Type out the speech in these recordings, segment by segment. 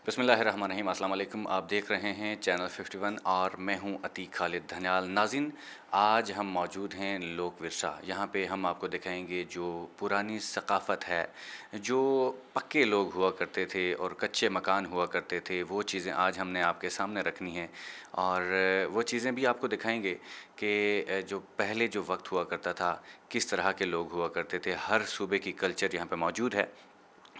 बिस्मिल्लाहिर्रहमानिर्रहीम। अस्सलाम वालेकुम। आप देख रहे हैं चैनल 51 और मैं हूं अतीक खालिद धन्याल। नाज़रीन, आज हम मौजूद हैं लोक विरसा। यहाँ पे हम आपको दिखाएंगे जो पुरानी सकाफ़त है, जो पक्के लोग हुआ करते थे और कच्चे मकान हुआ करते थे, वो चीज़ें आज हमने आपके सामने रखनी हैं। और वो चीज़ें भी आपको दिखाएंगे कि जो पहले जो वक्त हुआ करता था, किस तरह के लोग हुआ करते थे। हर सूबे की कल्चर यहाँ पे मौजूद है,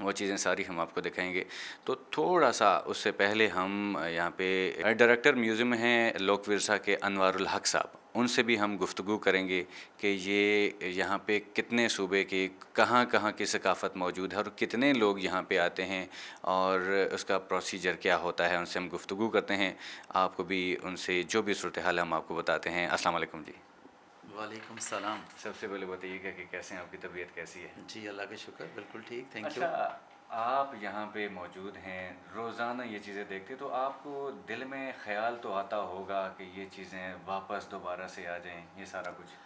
वो चीज़ें सारी हम आपको दिखाएंगे। तो थोड़ा-सा उससे पहले हम यहाँ पे डायरेक्टर म्यूज़ियम हैं लोक विरसा के अनवारुल हक साहब, उनसे भी हम गुफ्तगू करेंगे कि ये यहाँ पे कितने सूबे की कहाँ-कहाँ की सकाफ़त मौजूद है और कितने लोग यहाँ पे आते हैं और उसका प्रोसीजर क्या होता है, उनसे हम गुफ्तगू करते हैं। आपको भी उनसे जो भी सूरत हाल है हम आपको बताते हैं। अस्सलाम वालेकुम जी। वालेकुम सलाम। सबसे पहले बताइएगा कि कैसे हैं, आपकी तबीयत कैसी है? जी, अल्लाह का शुक्र, बिल्कुल ठीक, थैंक अच्छा, यू। आप यहाँ पे मौजूद हैं, रोज़ाना ये चीज़ें देखते तो आपको दिल में ख़्याल तो आता होगा कि ये चीज़ें वापस दोबारा से आ जाएँ, ये सारा कुछ?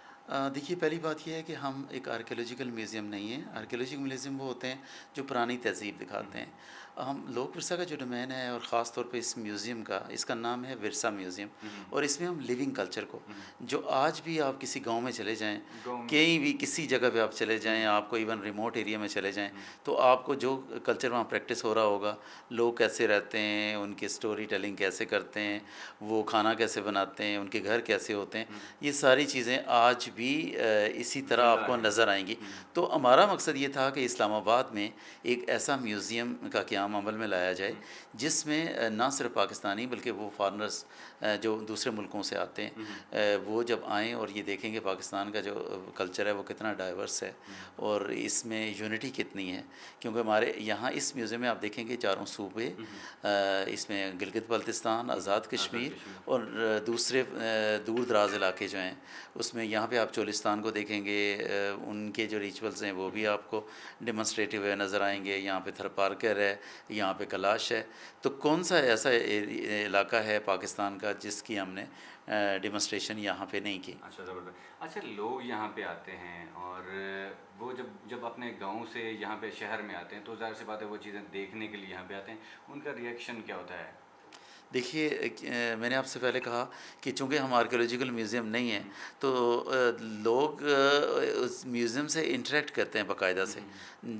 देखिए, पहली बात ये है कि हम एक आर्कियोलॉजिकल म्यूज़ियम नहीं है। आर्कियोलॉजिकल म्यूज़ियम वो होते हैं जो पुरानी तहज़ीब हुँ, दिखाते हैं। हम लोक विरसा का जो डोमेन है और ख़ास तौर पे इस म्यूज़ियम का, इसका नाम है विरसा म्यूज़ियम। हुँ, हुँ, और इसमें हम लिविंग कल्चर को, हुँ, जो आज भी आप किसी गाँव में चले जाएँ, गाँव में कहीं भी किसी जगह पे आप चले हुँ, जाएँ, आपको इवन रिमोट एरिया में चले जाएँ, हुँ, तो आपको जो कल्चर वहाँ प्रैक्टिस हो रहा होगा, लोग कैसे रहते हैं, उनकी स्टोरी टेलिंग कैसे करते हुँ, हैं, वो खाना कैसे बनाते हैं, उनके घर कैसे होते हैं, हुँ, ये सारी चीज़ें आज भी इसी तरह ज़िंदा आपको हैं। नज़र आएँगी। हुँ, तो हमारा मकसद ये था कि इस्लामाबाद में एक ऐसा म्यूज़ियम का क़याम अमल में लाया जाए, हुँ, जिसमें ना सिर्फ़ पाकिस्तानी बल्कि वो फ़ॉरेनर्स जो दूसरे मुल्कों से आते हैं, हुँ, हुँ, वो जब आएँ और ये देखेंगे पाकिस्तान का जो कल्चर है वो कितना डाइवर्स है हुँ, और इसमें यूनिटी कितनी है। क्योंकि हमारे यहाँ इस म्यूज़ियम में आप देखेंगे चारों सूबे, हुँ, हुँ, इसमें गिलगित बल्तिस्तान, हुँ, हुँ, आज़ाद आज़ाद कश्मीर कश्मीर। और दूसरे दूर दराज़ इलाके जो हैं, उसमें यहाँ पे आप चोलिस्तान को देखेंगे, उनके जो रिचुअल्स हैं वो हुँ, भी हुँ, आपको डेमोंस्ट्रेटिव है नज़र हुँ, आएँगे। यहाँ पे थरपारकर है, यहाँ पे कैलाश है। तो कौन-सा ऐसा इलाका है पाकिस्तान का जिसकी हमने डेमोंस्ट्रेशन यहाँ पे नहीं की? अच्छा, ज़बरदस्त। अच्छा, लोग यहाँ पे आते हैं और वो जब जब अपने गाँव से यहाँ पे शहर में आते हैं, तो ज़ाहिर-सी बात है वो चीज़ें देखने के लिए यहाँ पे आते हैं, उनका रिएक्शन क्या होता है? देखिए, मैंने आपसे पहले कहा कि चूँकि हम आर्कियोलॉजिकल म्यूज़ियम नहीं हुँ, हैं, हुँ, तो लोग उस म्यूज़ियम से इंटरैक्ट करते हैं बाकायदा हुँ, से। हुँ,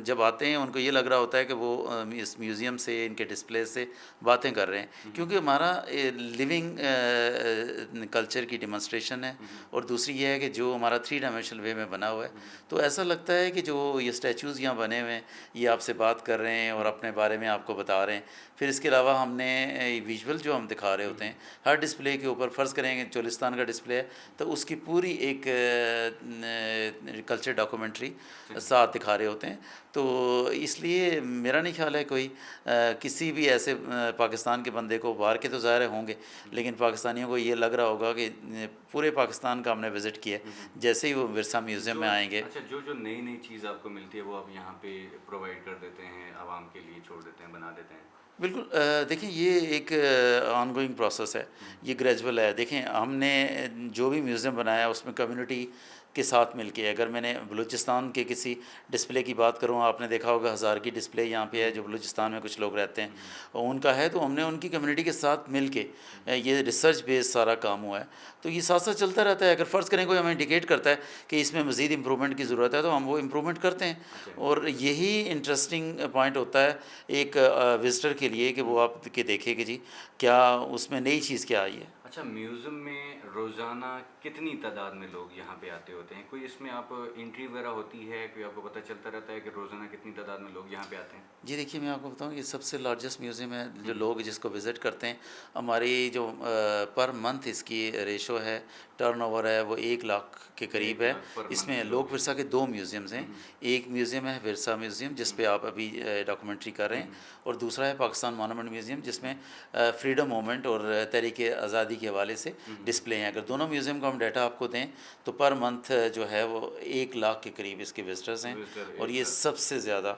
जब आते हैं उनको ये लग रहा होता है कि वो इस म्यूज़ियम से, इनके डिस्प्ले से बातें कर रहे हैं। हुँ, हुँ, क्योंकि हमारा लिविंग कल्चर की डेमोंस्ट्रेशन है हुँ, हुँ, और दूसरी ये है कि जो हमारा थ्री डायमेंशनल वे में बना हुआ है, हुँ, हुँ, तो ऐसा लगता है कि जो ये स्टैचूज़ यहाँ बने हुए हैं, ये आपसे बात कर रहे हैं और हुँ, अपने बारे में आपको बता रहे हैं। फिर इसके अलावा हमने विजुअल जो हम दिखा रहे हुँ, होते हैं, हर डिस्प्ले के ऊपर फ़र्ज़ करेंगे चोलिस्तान का डिस्प्ले है, तो उसकी पूरी एक कल्चर डॉक्यूमेंट्री सही। साथ दिखा रहे होते हैं। तो इसलिए मेरा नहीं ख़्याल है कोई किसी भी ऐसे पाकिस्तान के बंदे को, बाहर के तो ज़ाहिर है होंगे, हुँ, लेकिन पाकिस्तानियों को ये लग रहा होगा कि पूरे पाकिस्तान का हमने विज़िट किया हुँ, हुँ। है। जैसे ही वो विरसा म्यूज़ियम जो में आएँगे। अच्छा, जो नई-नई चीज़ आपको मिलती है, वो आप यहाँ पे प्रोवाइड कर देते हैं, आवाम के लिए छोड़ देते हैं, बना देते हैं? बिल्कुल, देखिए ये एक ऑनगोइंग प्रोसेस है, हुँ, ये ग्रेजुअल है। देखें, हमने जो भी म्यूज़ियम बनाया उसमें कम्युनिटी के साथ मिलके, अगर मैंने बलूचिस्तान के किसी डिस्प्ले की बात करूँ, आपने देखा होगा हज़ार की डिस्प्ले यहाँ पे है, हुँ, जो बलूचिस्तान में कुछ लोग रहते हैं, हुँ, हुँ, उनका है, तो हमने उनकी कम्युनिटी के साथ मिल के हुँ, ये रिसर्च बेस्ड सारा काम हुआ है। तो ये साथ-साथ चलता रहता है। अगर फ़र्ज़ करें कोई हमें इंडिकेट करता है कि इसमें मज़ीद इम्प्रूवमेंट की ज़रूरत है, तो हम वो इम्प्रूवमेंट करते हैं। अच्छा, और ज़बरदस्त। यही इंटरेस्टिंग पॉइंट होता है एक विज़िटर के लिए, कि वो हुँ। आप के देखे कि जी क्या उसमें नई चीज़ क्या आई है। अच्छा, म्यूज़ियम में रोज़ाना कितनी तादाद में लोग यहाँ पे आते होते हैं? कोई इसमें आप एंट्री वगैरह होती है? कोई आपको पता चलता रहता है कि रोज़ाना कितनी तादाद में लोग यहाँ पे आते हैं? जी देखिए, मैं आपको बताऊँ, ये सबसे लार्जेस्ट म्यूज़ियम है, हुँ, जो हुँ। लोग जिसको विज़िट करते हैं। हमारी जो पर मंथ इसकी रेशो है, टर्नओवर है, वो 1 लाख के करीब 1 है। लाख पर मंथ इसमें लोग लोक हैं। विरसा के 2 म्यूज़ियम्स हुँ, हैं। हुँ, एक म्यूज़ियम है विरसा म्यूज़ियम, जिस हुँ, पे आप अभी डॉक्यूमेंट्री कर रहे हुँ, हैं, हुँ, और दूसरा है पाकिस्तान मॉन्यूमेंट म्यूज़ियम, हुँ, जिसमें फ्रीडम मूवमेंट और तहरीक आज़ादी के हवाले से डिस्प्ले हैं। अगर दोनों म्यूज़ियम का हम डाटा आपको दें तो पर मंथ जो है वो 1 लाख के करीब इसके विजिटर्स हैं, और ये सबसे ज़्यादा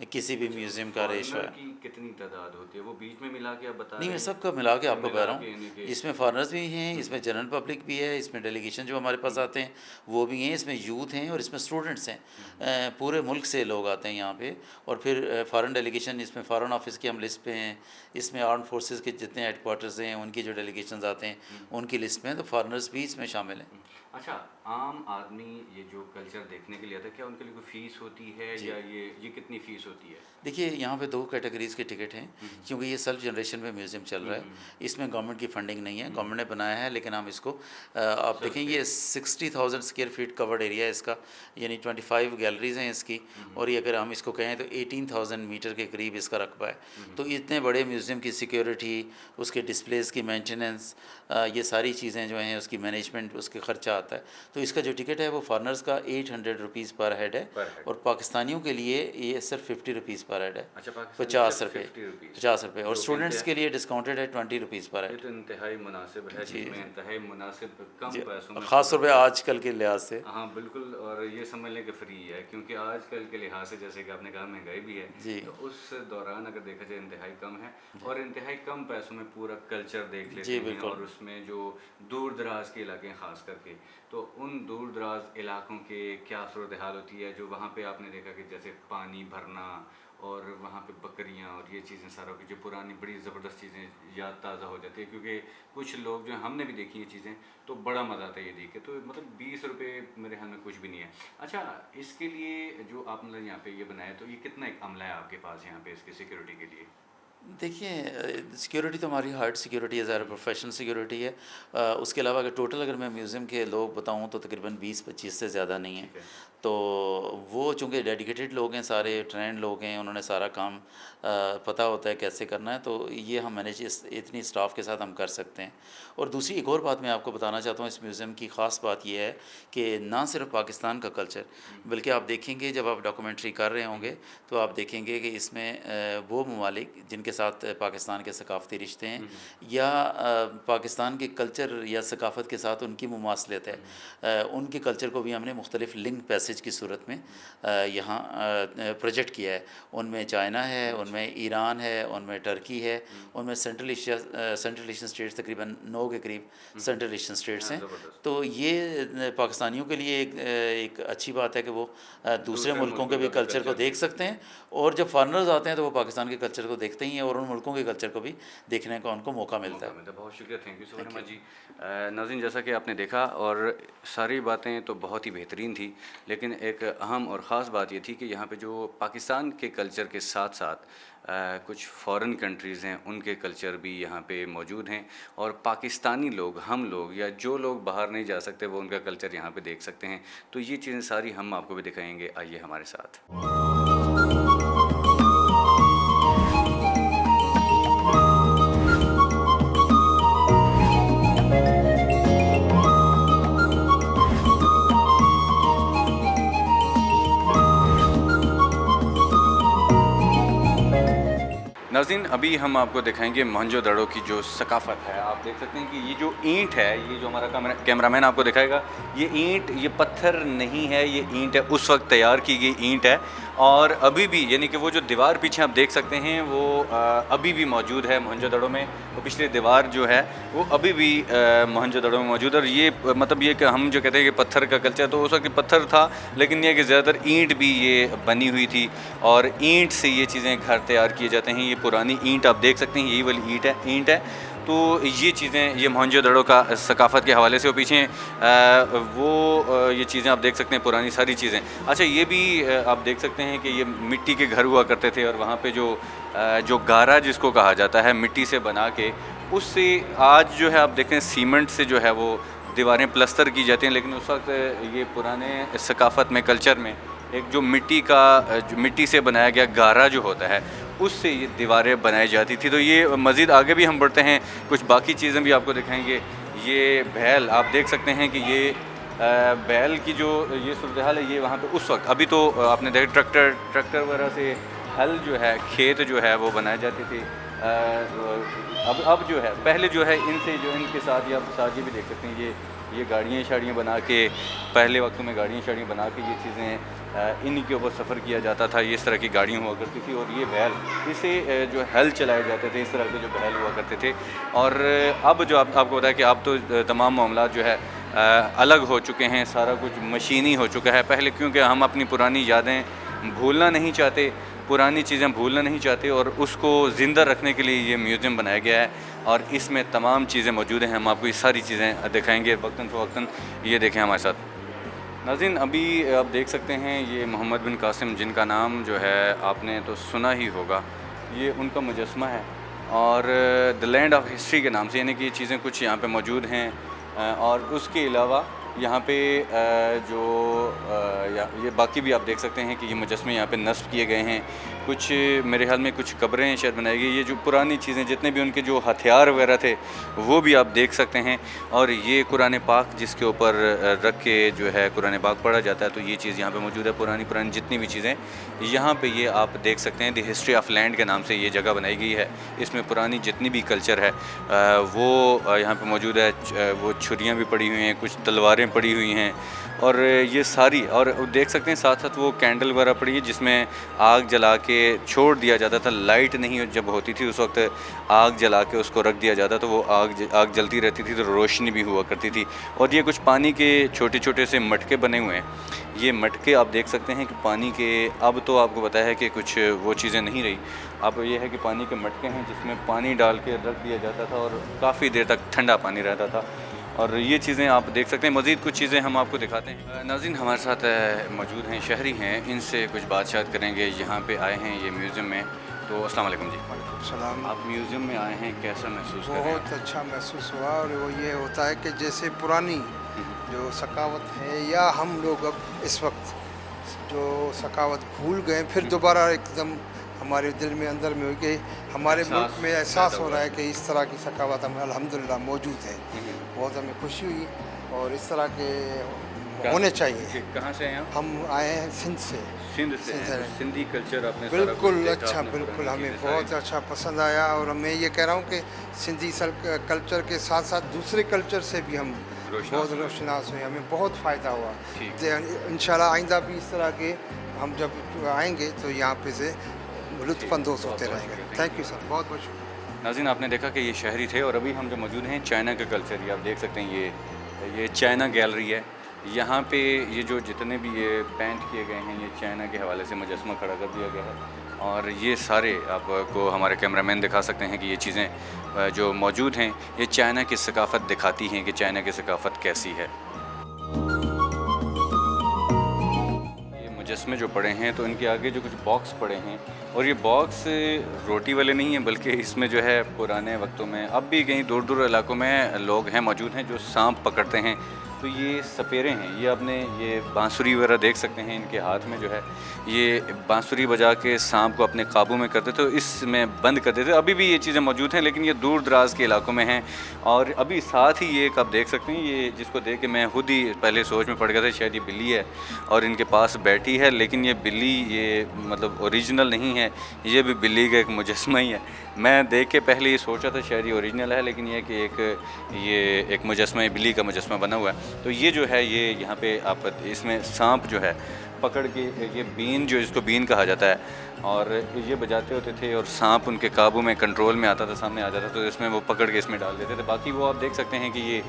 किसी भी म्यूज़ियम का रेशो है। की कितनी तादाद होती है वो बीच में मिला के आप बता नहीं, रहे मैं हैं? सबका मिला के आपको मिला बता रहा के हूँ, यानी कि इसमें फॉरेनर्स भी हैं, इसमें जनरल पब्लिक भी है, इसमें डेलीगेशन जो हमारे पास आते हैं वो भी हैं, इसमें यूथ हैं और इसमें स्टूडेंट्स हैं। पूरे मुल्क से लोग आते हैं यहाँ पे। और फिर फॉरेन डेलीगेशन, इसमें फॉरेन ऑफिस की हम लिस्ट पे हैं, इसमें आर्म फोर्सेस के जितने हेडक्वार्टर्स हैं उनकी जो डेलीगेशंस आते हैं उनकी लिस्ट में हैं, तो फॉरेनर्स भी इसमें शामिल हैं। अच्छा, आम आदमी ये जो कल्चर देखने के लिए आता है, क्या उनके लिए कोई फ़ीस होती है या ये कितनी फ़ीस होती है? देखिए, यहाँ पे 2 कैटेगरीज़ के टिकट हैं, क्योंकि ये सेल्फ जनरेशन में म्यूज़ियम चल रहा है, इसमें गवर्नमेंट की फंडिंग नहीं है, गवर्नमेंट ने बनाया है, लेकिन हम इसको आप देखें ये 60,000 स्क्वायर फीट कवर्ड एरिया है इसका, यानी 25 गैलरीज़ हैं इसकी, और ये अगर हम इसको कहें तो 18,000 मीटर के करीब इसका रकबा है। तो इतने बड़े म्यूज़ियम की सिक्योरिटी, उसके डिस्प्लेज़ की मेंटेनेंस, ये सारी चीज़ें जो हैं उसकी मैनेजमेंट, उसके खर्चा आता है। तो इसका जो टिकट है वो फॉरनर्स का 800 रुपीज़ पर हेड है, और पाकिस्तानियों के लिए ये सिर्फ 50 रुपीज़ पर हेड है। अच्छा, 50 रुपये, 50 रुपये, और तो स्टूडेंट्स के लिए डिस्काउंटेड है 20 रुपीज़ पर ये हेड। तो इंतहाई मुनासिब है, जिसमें इंतहाई मुनासिब कम पैसों में ख़ास तौर पे आजकल के लिहाज से। हाँ बिल्कुल, और ये समझ लें कि फ्री है, क्योंकि आजकल के लिहाज से जैसे कि आपने कहा महंगाई भी है, तो उस दौरान अगर देखा जाए इंतहाई कम है, और इंतहाई कम पैसों में पूरा कल्चर देख लेते हैं। और उसमें जो दूर दराज के इलाके हैं ख़ास करके, तो उन दूर दराज इलाकों के क्या सूरत हाल होती है, जो वहाँ पे आपने देखा कि जैसे पानी भरना और वहाँ पे बकरियाँ और ये चीज़ें सारा की जो पुरानी बड़ी ज़बरदस्त चीज़ें याद ताज़ा हो जाती है, क्योंकि कुछ लोग जो हमने भी देखी ये चीज़ें, तो बड़ा मज़ा आता है ये देख के। तो मतलब 20 रुपये मेरे ख्याल में कुछ भी नहीं है। अच्छा, इसके लिए जो आपने यहाँ पे ये बनाया, तो ये कितना एक अमला है आपके पास यहाँ पे इसकी सिक्योरिटी के लिए? देखिए, सिक्योरिटी तो हमारी हार्ड सिक्योरिटी है, ज़्यादा प्रोफेशनल सिक्योरिटी है। उसके अलावा अगर टोटल अगर मैं म्यूज़ियम के लोग बताऊं तो तकरीबन 20-25 से ज़्यादा नहीं है। तो वो चूँकि डेडिकेटेड लोग हैं, सारे ट्रेंड लोग हैं, उन्होंने सारा काम पता होता है कैसे करना है, तो ये हम मैनेज इतनी स्टाफ के साथ हम कर सकते हैं। और दूसरी एक और बात मैं आपको बताना चाहता हूँ, इस म्यूज़ियम की ख़ास बात यह है कि ना सिर्फ पाकिस्तान का कल्चर, बल्कि आप देखेंगे जब आप डॉक्यूमेंट्री कर रहे होंगे तो आप देखेंगे कि इसमें वो ममालिक जिनके साथ पाकिस्तान के सकाफ़ती रिश्ते हैं, या पाकिस्तान के कल्चर या सकाफ़त के साथ उनकी मुमासलत है, उनके कल्चर को भी हमने मुख्तलिफ लिंक पैसेज की सूरत में यहाँ प्रोजेक्ट किया है। उनमें चाइना है, उनमें ईरान है, उनमें टर्की है, उनमें सेंट्रल एशियन स्टेट्स तकरीबन 9 के करीब सेंट्रल एशियन स्टेट्स हैं। तो ये पाकिस्तानियों के लिए एक अच्छी बात है कि वो दूसरे मुल्कों के भी कल्चर को देख सकते हैं, और जब फॉरेनर्स आते हैं तो वो पाकिस्तान के कल्चर को देखते ही हैं, और उन मुल्कों के कल्चर को भी देखने का उनको मौका मिलता है। बहुत शुक्रिया, thank you so very much जी। नाज़रीन, जैसा कि आपने देखा, और सारी बातें तो बहुत ही बेहतरीन थी, लेकिन एक अहम और ख़ास बात ये थी कि यहाँ पे जो पाकिस्तान के कल्चर के साथ साथ कुछ फ़ॉरेन कंट्रीज़ हैं, उनके कल्चर भी यहाँ पे मौजूद हैं, और पाकिस्तानी लोग, हम लोग या जो लोग बाहर नहीं जा सकते, वो उनका कल्चर यहाँ पे देख सकते हैं। तो ये चीज़ें सारी हम आपको भी दिखाएंगे, आइए हमारे साथ। नाज़रीन, अभी हम आपको दिखाएंगे मोहनजोदड़ो की जो सकाफ़त है। आप देख सकते हैं कि ये जो ईंट है, ये जो हमारा कैमरामैन आपको दिखाएगा, ये ईंट, ये पत्थर नहीं है, ये ईंट है, उस वक्त तैयार की गई ईंट है, और अभी भी यानी कि वो जो दीवार पीछे आप देख सकते हैं वो अभी भी मौजूद है मोहनजोदड़ो में। वो पिछली दीवार जो है वो अभी भी मोहनजोदड़ो में मौजूद है। और ये मतलब ये कि हम जो कहते हैं कि पत्थर का कल्चर, तो उस वक्त पत्थर था, लेकिन ये कि ज़्यादातर ईंट भी ये बनी हुई थी, और ईंट से ये चीज़ें घर तैयार किए जाते हैं। ये पुरानी ईंट आप देख सकते हैं, यही वाली ईंट है। तो ये चीज़ें, ये मोहनजोदड़ो का सकाफ़त के हवाले से, वो पीछे ये चीज़ें आप देख सकते हैं, पुरानी सारी चीज़ें। अच्छा, ये भी आप देख सकते हैं कि ये मिट्टी के घर हुआ करते थे, और वहाँ पे जो गारा जिसको कहा जाता है, मिट्टी से बना के, उससे आज जो है आप देखें सीमेंट से जो है वो दीवारें प्लस्तर की जाती हैं, लेकिन उस वक्त ये पुराने सकाफ़त में, कल्चर में, एक जो मिट्टी से बनाया गया गारा जो होता है, उससे ये दीवारें बनाई जाती थी। तो ये मज़ीद आगे भी हम बढ़ते हैं, कुछ बाकी चीज़ें भी आपको दिखाएंगे। ये बैल आप देख सकते हैं कि ये बैल की जो ये सूरत हाल है, ये वहाँ पे उस वक्त, अभी तो आपने देखा ट्रैक्टर वगैरह से हल जो है, खेत जो है वो बनाए जाते थे। अब जो है, पहले जो है इनसे जो इनके साथ या साथ ये भी देख सकते हैं, ये गाड़ियाँ शाड़ियाँ बना के, पहले वक्तों में गाड़ियाँ शाड़ियाँ बना के ये चीज़ें इन्हीं के ऊपर सफ़र किया जाता था। ये इस तरह की गाड़ियाँ हुआ करती थी और ये बैल, इसे जो हल चलाए जाते थे, इस तरह के जो बैल हुआ करते थे। और अब जो आपको बताया कि अब तो तमाम मामलात जो है अलग हो चुके हैं, सारा कुछ मशीनी हो चुका है। पहले क्योंकि हम अपनी पुरानी यादें भूलना नहीं चाहते, पुरानी चीज़ें भूलना नहीं चाहते, और उसको ज़िंदा रखने के लिए ये म्यूज़ियम बनाया गया है और इसमें तमाम चीज़ें मौजूद हैं। हम आपको ये सारी चीज़ें दिखाएंगे वक्तन फ़वक्तन। ये देखें हमारे साथ। नाज़रीन, अभी आप देख सकते हैं ये मोहम्मद बिन कासिम, जिनका नाम जो है आपने तो सुना ही होगा, ये उनका मुजस्मा है और द लैंड ऑफ हिस्ट्री के नाम से, यानी कि ये चीज़ें कुछ यहाँ पे मौजूद हैं। और उसके अलावा यहाँ पे ये बाकी भी आप देख सकते हैं कि ये मुजस्मे यहाँ पे नस्ब किए गए हैं। कुछ मेरे ख्याल में कुछ कब्रें शायद बनाई गई। ये जो पुरानी चीज़ें, जितने भी उनके जो हथियार वगैरह थे, वो भी आप देख सकते हैं। और ये कुरान पाक जिसके ऊपर रख के जो है कुरान पाक पढ़ा जाता है, तो ये चीज़ यहाँ पे मौजूद है। पुरानी जितनी भी चीज़ें यहाँ पे ये आप देख सकते हैं। द हिस्ट्री ऑफ लैंड के नाम से ये जगह बनाई गई है। इसमें पुरानी जितनी भी कल्चर है वो यहाँ पे मौजूद है। वो छुरियाँ भी पड़ी हुई हैं, कुछ तलवारें पड़ी हुई हैं, और ये सारी, और देख सकते हैं साथ साथ वो कैंडल वगैरह पड़ी है जिसमें आग जला के छोड़ दिया जाता था। लाइट नहीं जब होती थी उस वक्त आग जला के उसको रख दिया जाता, तो वो आग जलती रहती थी, तो रोशनी भी हुआ करती थी। और ये कुछ पानी के छोटे छोटे से मटके बने हुए हैं। ये मटके आप देख सकते हैं कि पानी के, अब तो आपको बताया है कि कुछ वो चीज़ें नहीं रही। अब ये है कि पानी के मटके हैं जिसमें पानी डाल के रख दिया जाता था और काफ़ी देर तक ठंडा पानी रहता था। और ये चीज़ें आप देख सकते हैं। मज़ीद कुछ चीज़ें हम आपको दिखाते हैं। नाज़रीन, हमारे साथ मौजूद हैं, शहरी हैं, इनसे कुछ बातचीत करेंगे। यहाँ पे आए हैं ये म्यूज़ियम में। तो अस्सलाम वालेकुम जी। सलाम। आप म्यूज़ियम में आए हैं, कैसा महसूस कर रहे हैं? बहुत अच्छा महसूस हुआ। और वो ये होता है कि जैसे पुरानी जो सकावत है, या हम लोग अब इस वक्त जो सकावत भूल गए, फिर दोबारा एकदम हमारे दिल में अंदर में हो कि हमारे मुल्क में एहसास हो रहा है कि इस तरह की सकावत हमें अल्हम्दुलिल्लाह मौजूद है। बहुत हमें खुशी हुई और इस तरह के होने चाहिए। कहाँ से हैं आप? हम आए हैं सिंध से। सिंध से हैं, तो सिंधी कल्चर आपने सारा कुछ बिल्कुल देखा, अच्छा, आपने बिल्कुल पुरानी हमें चीज़ें बहुत सारी। अच्छा पसंद आया। और मैं ये कह रहा हूँ कि सिंधी कल्चर के साथ साथ दूसरे कल्चर से भी हम बहुत रोशनास हुए, हमें बहुत फ़ायदा हुआ। इंशाल्लाह आइंदा भी इस तरह के हम जब आएंगे तो यहाँ पे से लुत्फ़अंदोज़ होते रहेंगे। थैंक यू सर, बहुत बहुत शुक्रिया। नाज़रीन, आपने देखा कि ये शहरी थे और अभी हम जो मौजूद हैं चाइना के कल्चर, ये आप देख सकते हैं। ये चाइना गैलरी है। यहाँ पे ये जो जितने भी ये पेंट किए गए हैं, ये चाइना के हवाले से मुजस्मा खड़ा कर दिया गया है। और ये सारे आपको हमारे कैमरामैन दिखा सकते हैं कि ये चीज़ें जो मौजूद हैं, ये चाइना की सकाफ़त दिखाती हैं कि चाइना की सकाफ़त कैसी है। मुजस्मे जो पड़े हैं, तो इनके आगे जो कुछ बॉक्स पड़े हैं, और ये बॉक्स रोटी वाले नहीं हैं, बल्कि इसमें जो है पुराने वक्तों में, अब भी कहीं दूर दूर इलाकों में लोग हैं मौजूद हैं जो सांप पकड़ते हैं। तो ये सपेरे हैं। ये आपने ये बांसुरी वगैरह देख सकते हैं, इनके हाथ में जो है ये बांसुरी बजा के सांप को अपने काबू में करते थे, तो इसमें बंद कर देते। अभी भी ये चीज़ें मौजूद हैं, लेकिन ये दूर दराज के इलाकों में हैं। और अभी साथ ही ये एक आप देख सकते हैं, ये जिसको देख के मैं खुद ही पहले सोच में पड़ गया था शायद ये बिल्ली है और इनके पास बैठी है, लेकिन ये बिल्ली ये मतलब ओरिजिनल नहीं है, ये भी बिल्ली का एक मुजस्मा ही है। मैं देख के पहले ये सोचा था शायद ये ओरिजिनल है, लेकिन ये कि एक मुजस्मा, बिल्ली का मुजस्मा बना हुआ है। तो ये जो है ये यहाँ पे आप इसमें सांप जो है पकड़ के, ये बीन जो इसको बीन कहा जाता है, और ये बजाते होते थे और सांप उनके काबू में, कंट्रोल में आता था, सामने आ जाता, तो इसमें वो पकड़ के इसमें डाल देते थे। बाकी वो आप देख सकते हैं कि ये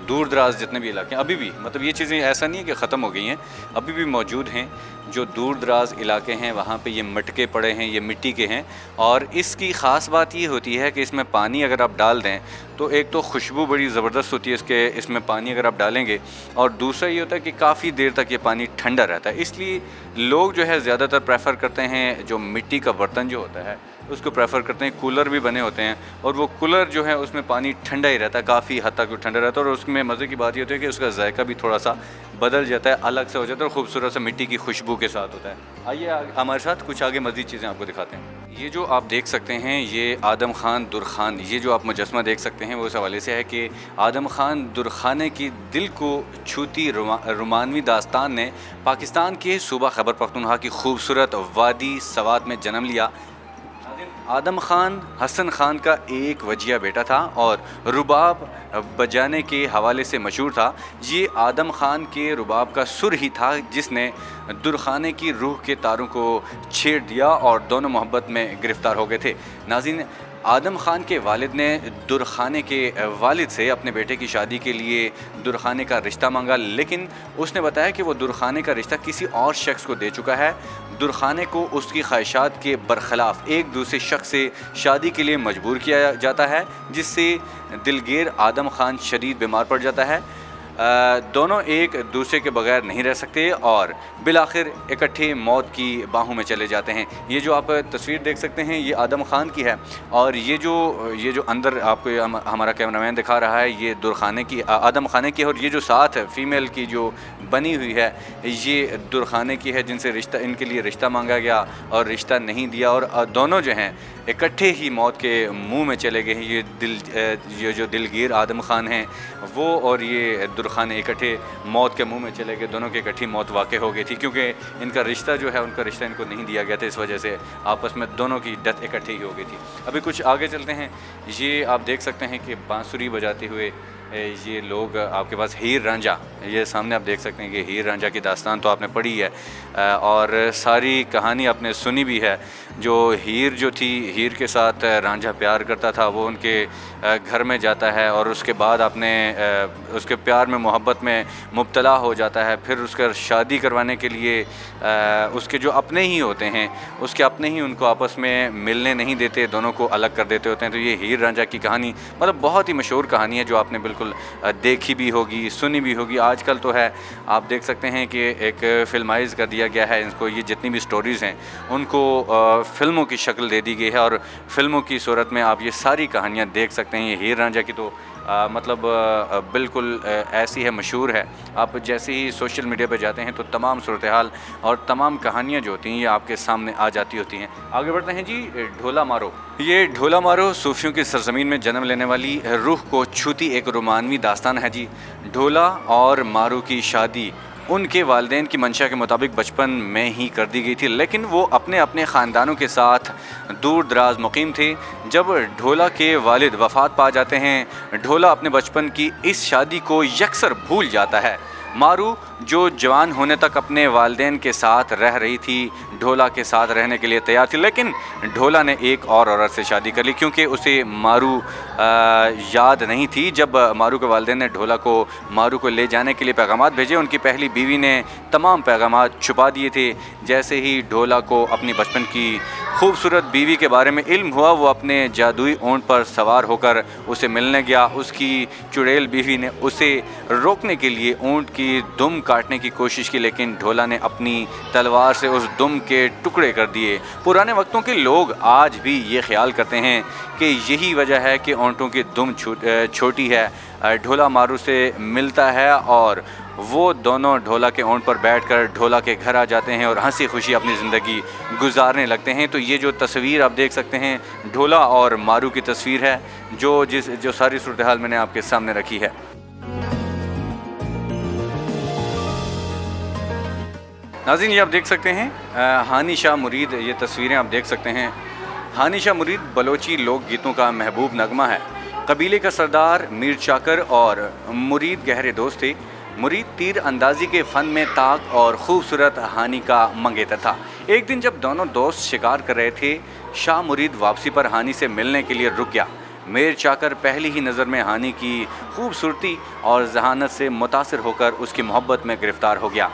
दूर दराज जितने भी इलाके हैं, अभी भी मतलब ये चीज़ें ऐसा नहीं है कि ख़त्म हो गई हैं, अभी भी मौजूद हैं। जो दूर दराज इलाके हैं वहाँ पे ये मटके पड़े हैं, ये मिट्टी के हैं। और इसकी ख़ास बात ये होती है कि इसमें पानी अगर आप डाल दें तो एक तो खुशबू बड़ी ज़बरदस्त होती है इसमें पानी अगर आप डालेंगे, और दूसरा ये होता है कि काफ़ी देर तक ये पानी ठंडा रहता है। इसलिए लोग जो है ज़्यादातर प्रेफर करते हैं जो मिट्टी का बर्तन जो होता है उसको प्रेफर करते हैं। कूलर भी बने होते हैं और वो कूलर जो है उसमें पानी ठंडा ही रहता है, काफ़ी हद तक ठंडा रहता है और उसमें मज़े की बात ये होती है कि उसका जायका भी थोड़ा सा बदल जाता है, अलग से हो जाता है और खूबसूरत सा मिट्टी की खुशबू के साथ होता है। आइए हमारे साथ कुछ आगे मज़ीद चीज़ें आपको दिखाते हैं। ये जो आप देख सकते हैं ये आदम खान दुरखान, ये जो आप मुजस्मा देख सकते हैं वो इस हवाले से है कि आदम खान दुरखाने की दिल को छूती रोमानवी दास्तान ने पाकिस्तान के सूबा खैबर पख्तूनख्वा की खूबसूरत वादी सवात में जन्म लिया। आदम खान हसन खान का एक वजिया बेटा था और रुबाब बजाने के हवाले से मशहूर था। ये आदम खान के रुबाब का सुर ही था जिसने दुरखाने की रूह के तारों को छेड़ दिया और दोनों मोहब्बत में गिरफ़्तार हो गए थे। नाज़रीन, आदम खान के वालिद ने दुरखाने के वालिद से अपने बेटे की शादी के लिए दुरखाने का रिश्ता मांगा, लेकिन उसने बताया कि वो दुरखाने का रिश्ता किसी और शख्स को दे चुका है। दुरखाने को उसकी ख्वाहिशात के बरखिलाफ़ एक दूसरे शख्स से शादी के लिए मजबूर किया जाता है, जिससे दिलगीर आदम खान शदीद बीमार पड़ जाता है। दोनों एक दूसरे के बगैर नहीं रह सकते और बिलाखिर इकट्ठे मौत की बाहों में चले जाते हैं। ये जो आप तस्वीर देख सकते हैं ये आदम खान की है और ये जो अंदर आपको हमारा कैमरामैन दिखा रहा है ये दुरखाने की आदम खाने की है और ये जो साथ है फीमेल की जो बनी हुई है ये दुरखाने की है, जिनसे रिश्ता इनके लिए रिश्ता मांगा गया और रिश्ता नहीं दिया और दोनों जो हैं इकट्ठे ही मौत के मुंह में चले गए हैं। ये जो दिलगीर आदम खान हैं वो और ये दुरखाने इकट्ठे मौत के मुंह में चले गए, दोनों की इकट्ठी मौत वाक़ हो गई थी क्योंकि इनका रिश्ता जो है उनका रिश्ता इनको नहीं दिया गया था, इस वजह से आपस में दोनों की डेथ इकट्ठी ही हो गई थी। अभी कुछ आगे चलते हैं। ये आप देख सकते हैं कि बांसुरी बजाते हुए ये लोग आपके पास हीर रांझा, ये सामने आप देख सकते हैं कि हीर रांझा की दास्तान तो आपने पढ़ी है और सारी कहानी आपने सुनी भी है। जो हीर जो थी, हीर के साथ रांझा प्यार करता था, वो उनके घर में जाता है और उसके बाद आपने उसके प्यार में मोहब्बत में मुब्तला हो जाता है। फिर उसका शादी करवाने के लिए उसके जो अपने ही होते हैं उसके अपने ही उनको आपस में मिलने नहीं देते, दोनों को अलग कर देते होते हैं। तो ये हीर रांझा की कहानी मतलब बहुत ही मशहूर कहानी है जो आपने बिल्कुल देखी भी होगी, सुनी भी होगी। आजकल तो है, आप देख सकते हैं कि एक फिल्माइज़ कर दिया गया है इनको, ये जितनी भी स्टोरीज़ हैं उनको फ़िल्मों की शक्ल दे दी गई है और फ़िल्मों की सूरत में आप ये सारी कहानियाँ देख सकते हैं। ये हीर रांझा की तो मतलब बिल्कुल ऐसी है, मशहूर है। आप जैसे ही सोशल मीडिया पर जाते हैं तो तमाम सूरत हाल और तमाम कहानियाँ जो होती हैं ये आपके सामने आ जाती होती हैं। आगे बढ़ते हैं जी। ढोला मारो, ये ढोला मारो सूफियों की सरजमीन में जन्म लेने वाली रूह को छूती एक रोमानवी दास्तान है जी। ढोला और मारू की शादी उनके वालिदैन की मंशा के मुताबिक बचपन में ही कर दी गई थी, लेकिन वो अपने अपने ख़ानदानों के साथ दूर दराज मुकीम थे। जब ढोला के वालिद वफ़ात पा जाते हैं, ढोला अपने बचपन की इस शादी को यकसर भूल जाता है। मारू जो जवान होने तक अपने वालिदैन के साथ रह रही थी, ढोला के साथ रहने के लिए तैयार थी, लेकिन ढोला ने एक और औरत से शादी कर ली क्योंकि उसे मारू याद नहीं थी। जब मारू के वालिदैन ने ढोला को मारू को ले जाने के लिए पैगामात भेजे, उनकी पहली बीवी ने तमाम पैगामात छुपा दिए थे। जैसे ही ढोला को अपनी बचपन की खूबसूरत बीवी के बारे में इल्म हुआ, वो अपने जादुई ऊँट पर सवार होकर उसे मिलने गया। उसकी चुड़ैल बीवी ने उसे रोकने के लिए ऊँट की दुम काटने की कोशिश की, लेकिन ढोला ने अपनी तलवार से उस दुम के टुकड़े कर दिए। पुराने वक्तों के लोग आज भी ये ख्याल करते हैं कि यही वजह है कि ऊँटों की दुम छोटी है। ढोला मारू से मिलता है और वो दोनों ढोला के ऊँट पर बैठकर ढोला के घर आ जाते हैं और हंसी खुशी अपनी ज़िंदगी गुजारने लगते हैं। तो ये जो तस्वीर आप देख सकते हैं ढोला और मारू की तस्वीर है जो सारी सूरत हाल मैंने आपके सामने रखी है। नाज़रीन, ये आप देख सकते हैं हानी शाह मुरीद, ये तस्वीरें आप देख सकते हैं। हानी शाह मुरीद बलोची लोक गीतों का महबूब नगमा है। कबीले का सरदार मीर चाकर और मुरीद गहरे दोस्त थे। मुरीद तीर अंदाजी के फ़न में ताक और ख़ूबसूरत हानी का मंगेतर था। एक दिन जब दोनों दोस्त शिकार कर रहे थे, शाह मुरीद वापसी पर हानी से मिलने के लिए रुक गया। मीर चाकर पहली ही नज़र में हानी की खूबसूरती और जहानत से मुतासिर होकर उसकी मोहब्बत में गिरफ़्तार हो गया।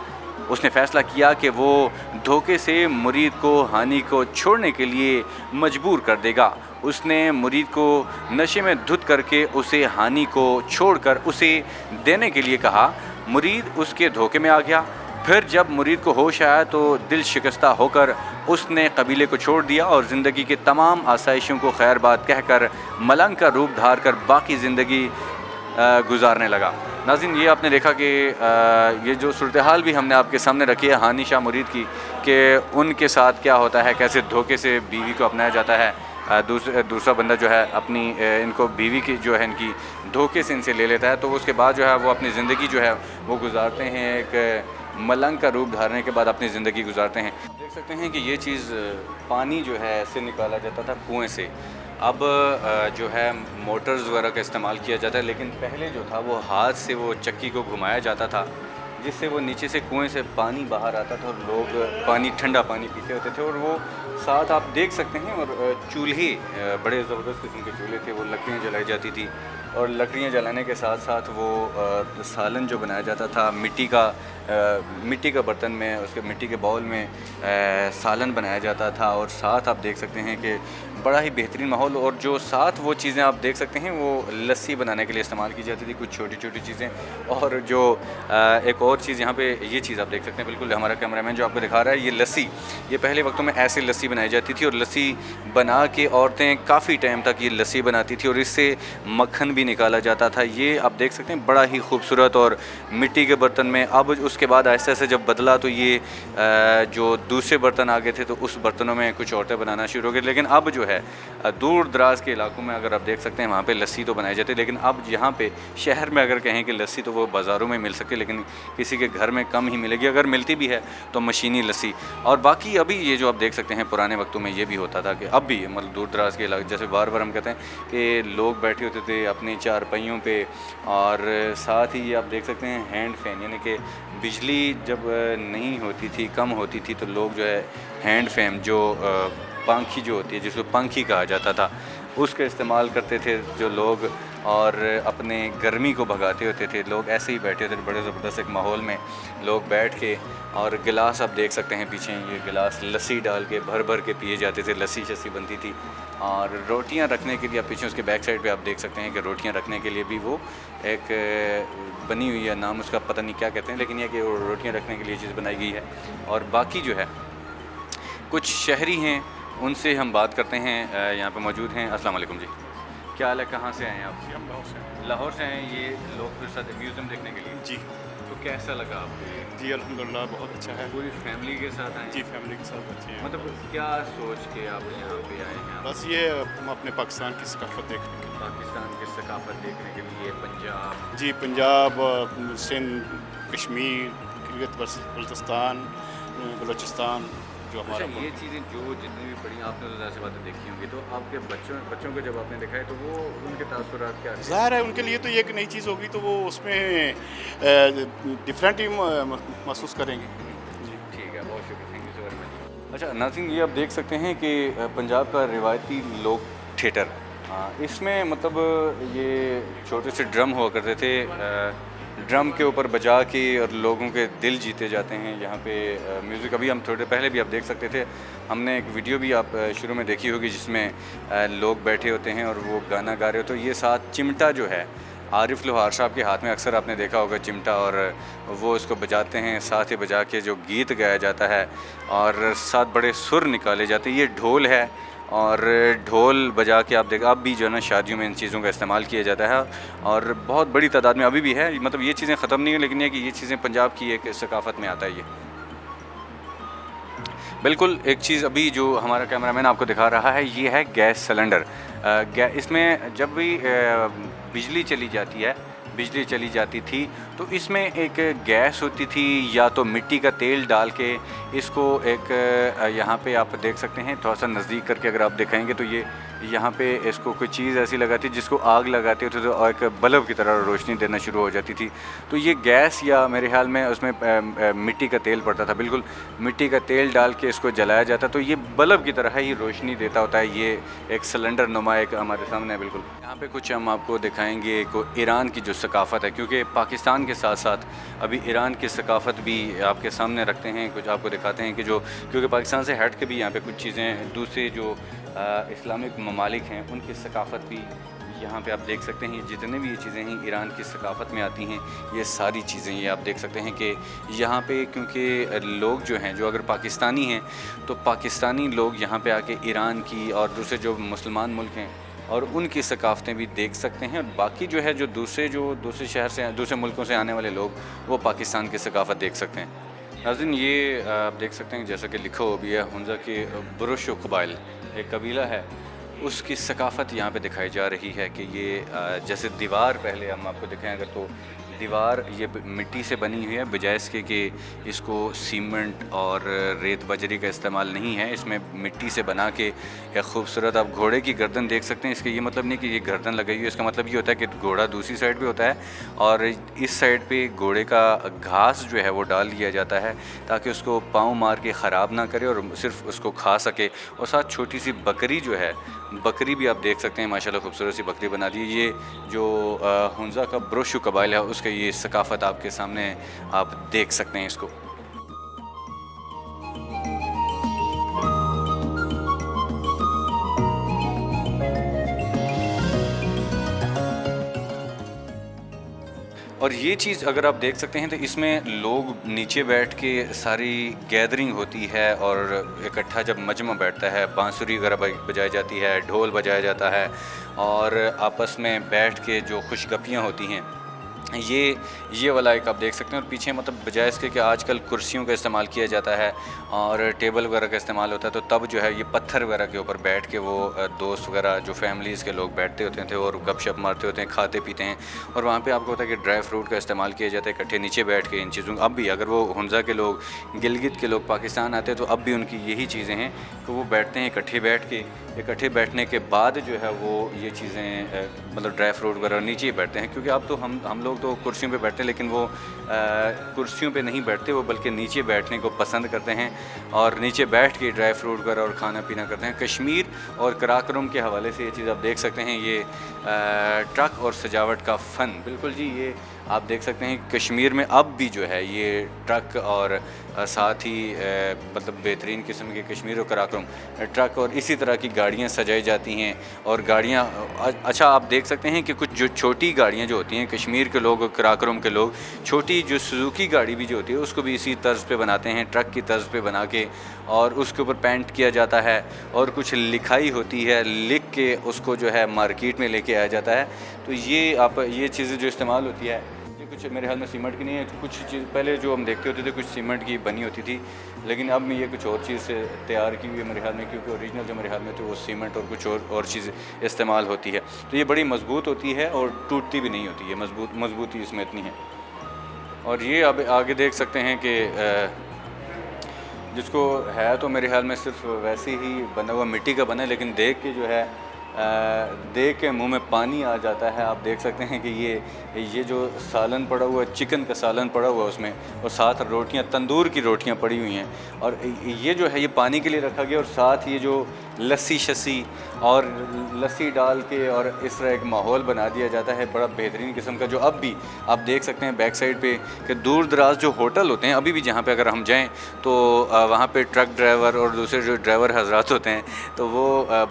उसने फ़ैसला किया कि वो धोखे से मुरीद को हानी को छोड़ने के लिए मजबूर कर देगा। उसने मुरीद को नशे में धुत करके उसे हानी को छोड़कर उसे देने के लिए कहा। मुरीद उसके धोखे में आ गया। फिर जब मुरीद को होश आया तो दिल शिकस्ता होकर उसने कबीले को छोड़ दिया और ज़िंदगी के तमाम आसाइशों को खैर बात कहकर मलंग का रूप धार कर बाकी ज़िंदगी गुजारने लगा। नाज़रीन, ये आपने देखा कि ये जो सूरत हाल भी हमने आपके सामने रखी है हानी शाह मुरीद की, कि उनके साथ क्या होता है, कैसे धोखे से बीवी को अपनाया जाता है। दूसरा बंदा जो है अपनी इनको बीवी की जो है इनकी धोखे से इनसे ले लेता है, तो उसके बाद जो है वो अपनी ज़िंदगी जो है वो गुजारते हैं, एक मलंग का रूप धारने के बाद अपनी ज़िंदगी गुजारते हैं। देख सकते हैं कि ये चीज़ पानी जो है ऐसे निकाला जाता था कुएँ से, अब जो है मोटर्स वगैरह का इस्तेमाल किया जाता है, लेकिन पहले जो था वो हाथ से वो चक्की को घुमाया जाता था, जिससे वो नीचे से कुएं से पानी बाहर आता था और लोग पानी ठंडा पानी पीते होते थे। और वो साथ आप देख सकते हैं, और चूल्हे बड़े ज़बरदस्त किस्म के चूल्हे थे, वो लकड़ियाँ जलाई जाती थी, और लकड़ियाँ जलाने के साथ साथ वो सालन जो बनाया जाता था मिट्टी का बर्तन में, उसके मिट्टी के बाउल में सालन बनाया जाता था। और साथ आप देख सकते हैं कि बड़ा ही बेहतरीन माहौल, और जो साथ वो चीज़ें आप देख सकते हैं वो लस्सी बनाने के लिए इस्तेमाल की जाती थी, कुछ छोटी छोटी चीज़ें। और जो एक और चीज़ यहाँ पे ये चीज़ आप देख सकते हैं, बिल्कुल हमारा कैमरामैन जो आपको दिखा रहा है, ये लस्सी, ये पहले वक्तों में ऐसे लस्सी बनाई जाती थी, और लस्सी बना के औरतें काफ़ी टाइम तक ये लस्सी बनाती थी और इससे मक्खन भी निकाला जाता था। ये आप देख सकते हैं बड़ा ही खूबसूरत और मिट्टी के बर्तन में। अब उसके बाद आहिस्ता आहिस्ता जब बदला तो ये जो दूसरे बर्तन आ गए थे, तो उस बर्तनों में कुछ औरतें बनाना शुरू हो गई। लेकिन अब जो है दूर दराज के इलाकों में अगर आप देख सकते हैं वहाँ पे लस्सी तो बनाई जाती है, लेकिन अब यहाँ पे शहर में अगर कहें कि लस्सी तो वो बाज़ारों में मिल सकती है, लेकिन किसी के घर में कम ही मिलेगी, अगर मिलती भी है तो मशीनी लस्सी। और बाकी अभी ये जो आप देख सकते हैं, पुराने वक्तों में ये भी होता था कि अब भी मतलब दूर दराज के इलाके, जैसे बार बार हम कहते हैं कि लोग बैठे होते थे अपने चारपाइयों पे, और साथ ही आप देख सकते हैं हैंड फैन, यानी कि बिजली जब नहीं होती थी, कम होती थी, तो लोग जो है हैंड फैन जो पंखी जो होती है, जिसको पंखी कहा जाता था, उसका इस्तेमाल करते थे जो लोग, और अपने गर्मी को भगाते होते थे। लोग ऐसे ही बैठे होते थे बड़े ज़बरदस्त एक माहौल में, लोग बैठ के, और गिलास आप देख सकते हैं पीछे, ये गिलास लस्सी डाल के भर भर के पिए जाते थे, लस्सी शस्सी बनती थी। और रोटियां रखने के लिए आप पीछे उसके बैक साइड पे आप देख सकते हैं कि रोटियां रखने के लिए भी वो एक बनी हुई है, नाम उसका पता नहीं क्या कहते हैं, लेकिन यह कि रोटियां रखने के लिए चीज़ बनाई गई है। और बाकी जो है कुछ शहरी हैं, उनसे हम बात करते हैं, यहाँ पे मौजूद हैं। अस्सलाम वालेकुम जी, क्या हाल है, कहाँ से आए हैं आप? जी, हम लाहौर से हैं। लाहौर से हैं। ये लोग फिर साथ म्यूज़ियम देखने के लिए, जी तो कैसा लगा आपको ये? जी अल्हम्दुलिल्लाह बहुत अच्छा है। पूरी फैमिली के साथ आए जी हैं? फैमिली के साथ अच्छे हैं। मतलब क्या सोच के आप यहाँ पे आए हैं? आप बस ये हम अपने पाकिस्तान की सकाफत देखने के पाकिस्तान की सकाफत देखने के लिए, पंजाब, लिए। जी पंजाब, सिंध, कश्मीर, गिलगित बल्तिस्तान, बलूचिस्तान जो अच्छा, हमारा ये चीज़ें जो जितनी भी पढ़ी आपने तो ज़्यादा से बातें देखी होंगी, तो आपके बच्चों को जब आपने देखा है तो वो उनके तासुरात क्या थे? ज़ाहिर है उनके लिए तो ये एक नई चीज़ होगी, तो वो उसमें डिफरेंट ही महसूस करेंगे। जी ठीक है, बहुत शुक्रिया, thank you so very much. अच्छा नाज़रीन, ये आप देख सकते हैं कि पंजाब का रिवायती लोक थिएटर, इसमें मतलब ये छोटे से ड्रम हुआ करते थे, ड्रम के ऊपर बजा के और लोगों के दिल जीते जाते हैं। यहाँ पे म्यूज़िक अभी हम थोड़े पहले भी आप देख सकते थे, हमने एक वीडियो भी आप शुरू में देखी होगी जिसमें लोग बैठे होते हैं और वो गाना गा रहे हो, तो ये साथ चिमटा जो है आरिफ लोहार साहब के हाथ में अक्सर आपने देखा होगा चिमटा, और वो इसको बजाते हैं, साथ ही बजा के जो गीत गाया जाता है और साथ बड़े सुर निकाले जाते हैं। ये ढोल है, और ढोल बजा के आप देख, अब भी जो है ना शादियों में इन चीज़ों का इस्तेमाल किया जाता है, और बहुत बड़ी तादाद में अभी भी है। मतलब ये चीज़ें ख़त्म नहीं है, लेकिन ये कि ये चीज़ें पंजाब की एक सकाफ़त में आता है। ये बिल्कुल एक चीज़ अभी जो हमारा कैमरामैन आपको दिखा रहा है, ये है गैस सिलेंडर। इसमें जब भी बिजली चली जाती थी तो इसमें एक गैस होती थी, या तो मिट्टी का तेल डाल के इसको एक यहाँ पे आप देख सकते हैं, थोड़ा सा नज़दीक करके अगर आप दिखाएंगे तो ये यहाँ पे इसको कोई चीज़ ऐसी लगाती जिसको आग लगाते होते तो एक बल्ब की तरह रोशनी देना शुरू हो जाती थी। तो ये गैस, या मेरे ख्याल में उसमें मिट्टी का तेल पड़ता था, बिल्कुल मिट्टी का तेल डाल के इसको जलाया जाता, तो ये बल्ब की तरह ही रोशनी देता होता है। ये एक सिलेंडर नुमा एक हमारे सामने है। बिल्कुल यहाँ पे कुछ हम आपको दिखाएंगे को ईरान की जो सकाफ़त है, क्योंकि पाकिस्तान के साथ साथ अभी ईरान की सकाफ़त भी आपके सामने रखते हैं, कुछ आपको दिखाते हैं कि जो, क्योंकि पाकिस्तान से हट के भी यहाँ पे कुछ चीज़ें दूसरे जो इस्लामिक ममालिक हैं उनकी सकाफ़त भी यहाँ पे आप देख सकते हैं जितने भी ये चीज़ें हैं ईरान की सकाफ़त में आती हैं, ये सारी चीज़ें ये आप देख सकते हैं कि यहाँ पे क्योंकि लोग जो हैं, जो अगर पाकिस्तानी हैं तो पाकिस्तानी लोग यहाँ पे आके ईरान की और दूसरे जो मुसलमान मुल्क हैं और उनकी सकाफ़तें भी देख सकते हैं, और बाकी जो है जो दूसरे शहर से, दूसरे मुल्कों से आने वाले लोग वो पाकिस्तान की सकाफ़त देख सकते हैं। नाज़रीन, ये आप देख सकते हैं जैसा कि लिखा हो भी है, हुंज़ा के बुरुश क़बाइल एक कबीला है, उसकी सकाफ़त यहाँ पे दिखाई जा रही है कि ये जैसे दीवार, पहले हम आपको दिखाएं अगर तो दीवार ये मिट्टी से बनी हुई है, बजाय इसके कि इसको सीमेंट और रेत बजरी का इस्तेमाल नहीं है, इसमें मिट्टी से बना के एक खूबसूरत आप घोड़े की गर्दन देख सकते हैं। इसका ये मतलब नहीं कि ये गर्दन लगाई हुई है, इसका मतलब ये होता है कि घोड़ा दूसरी साइड पे होता है और इस साइड पे घोड़े का घास जो है वो डाल दिया जाता है ताकि उसको पाँव मार के ख़राब ना करे और सिर्फ उसको खा सके। और साथ छोटी सी बकरी जो है, बकरी भी आप देख सकते हैं माशाल्लाह खूबसूरत सी बकरी बना दी। ये जो हुंज़ा का बुरुश क़बाइल है उसके ये सकाफ़त आपके सामने आप देख सकते हैं इसको। और ये चीज़ अगर आप देख सकते हैं तो इसमें लोग नीचे बैठ के सारी गैदरिंग होती है और इकट्ठा जब मजमा बैठता है, बांसुरी वगैरह बजाई जाती है, ढोल बजाया जाता है और आपस में बैठ के जो खुशगपियाँ होती हैं, ये वाला एक आप देख सकते हैं। और पीछे मतलब बजाय इसके कि आजकल कुर्सियों का इस्तेमाल किया जाता है और टेबल वगैरह का इस्तेमाल होता है, तो तब जो है ये पत्थर वगैरह के ऊपर बैठ के वो दोस्त वगैरह जो फैमिलीज़ के लोग बैठते होते थे और गपशप मारते होते हैं, खाते पीते हैं। और वहाँ पे आपको होता है कि ड्राई फ्रूट का इस्तेमाल किया जाता है इकट्ठे नीचे बैठ के इन चीज़ों। अब भी अगर वो हुंज़ा के लोग, गिलगित के लोग पाकिस्तान आते हैं तो अब भी उनकी यही चीज़ें हैं कि वो बैठते हैं इकट्ठे बैठ के। इकट्ठे बैठने के बाद जो है वो ये चीज़ें मतलब ड्राई फ्रूट वगैरह नीचे ही बैठते हैं, क्योंकि अब तो हम लोग तो कुर्सियों पे बैठते हैं, लेकिन वो कुर्सियों पे नहीं बैठते, वो बल्कि नीचे बैठने को पसंद करते हैं और नीचे बैठ के ड्राई फ्रूट वगैरह और खाना पीना करते हैं। कश्मीर और कराकरम के हवाले से ये चीज़ आप देख सकते हैं, ये ट्रक और सजावट का फ़न, बिल्कुल जी, ये आप देख सकते हैं कश्मीर में अब भी जो है ये ट्रक और साथ ही मतलब बेहतरीन किस्म के कश्मीर और कराकरम ट्रक और इसी तरह की गाड़ियाँ सजाई जाती हैं। और गाड़ियाँ अच्छा आप देख सकते हैं कि कुछ जो छोटी गाड़ियाँ जो होती हैं, कश्मीर के लोग, कराकरम के लोग छोटी जो सुजुकी गाड़ी भी जो होती है उसको भी इसी तर्ज पे बनाते हैं, ट्रक की तर्ज पे बना के, और उसके ऊपर पेंट किया जाता है और कुछ लिखाई होती है, लिख के उसको जो है मार्केट में लेके आया जाता है। तो ये चीज़ें जो इस्तेमाल होती है, कुछ मेरे ख्याल में सीमेंट की नहीं है, कुछ चीज़ पहले जो हम देखते होते थे कुछ सीमेंट की बनी होती थी, लेकिन अब में ये कुछ और चीज़ से तैयार की हुई है मेरे ख्याल में, क्योंकि ओरिजिनल जो मेरे ख्याल में थी वो सीमेंट और कुछ और चीज़ इस्तेमाल होती है। तो ये बड़ी मज़बूत होती है और टूटती भी नहीं होती है, मज़बूती इसमें इतनी है। और ये अब आगे देख सकते हैं कि जिसको है तो मेरे ख्याल में सिर्फ वैसे ही बना हुआ मिट्टी का बना है, लेकिन देख के जो है देख के मुंह में पानी आ जाता है। आप देख सकते हैं कि ये जो सालन पड़ा हुआ है, चिकन का सालन पड़ा हुआ है उसमें, और साथ रोटियां, तंदूर की रोटियां पड़ी हुई हैं, और ये जो है ये पानी के लिए रखा गया, और साथ ये जो लस्सी शस्सी और लस्सी डाल के और इस तरह एक माहौल बना दिया जाता है बड़ा बेहतरीन किस्म का, जो अब भी आप देख सकते हैं बैक साइड पे कि दूर दराज जो होटल होते हैं अभी भी, जहाँ पे अगर हम जाएं तो वहाँ पे ट्रक ड्राइवर और दूसरे जो ड्राइवर हजरात होते हैं तो वो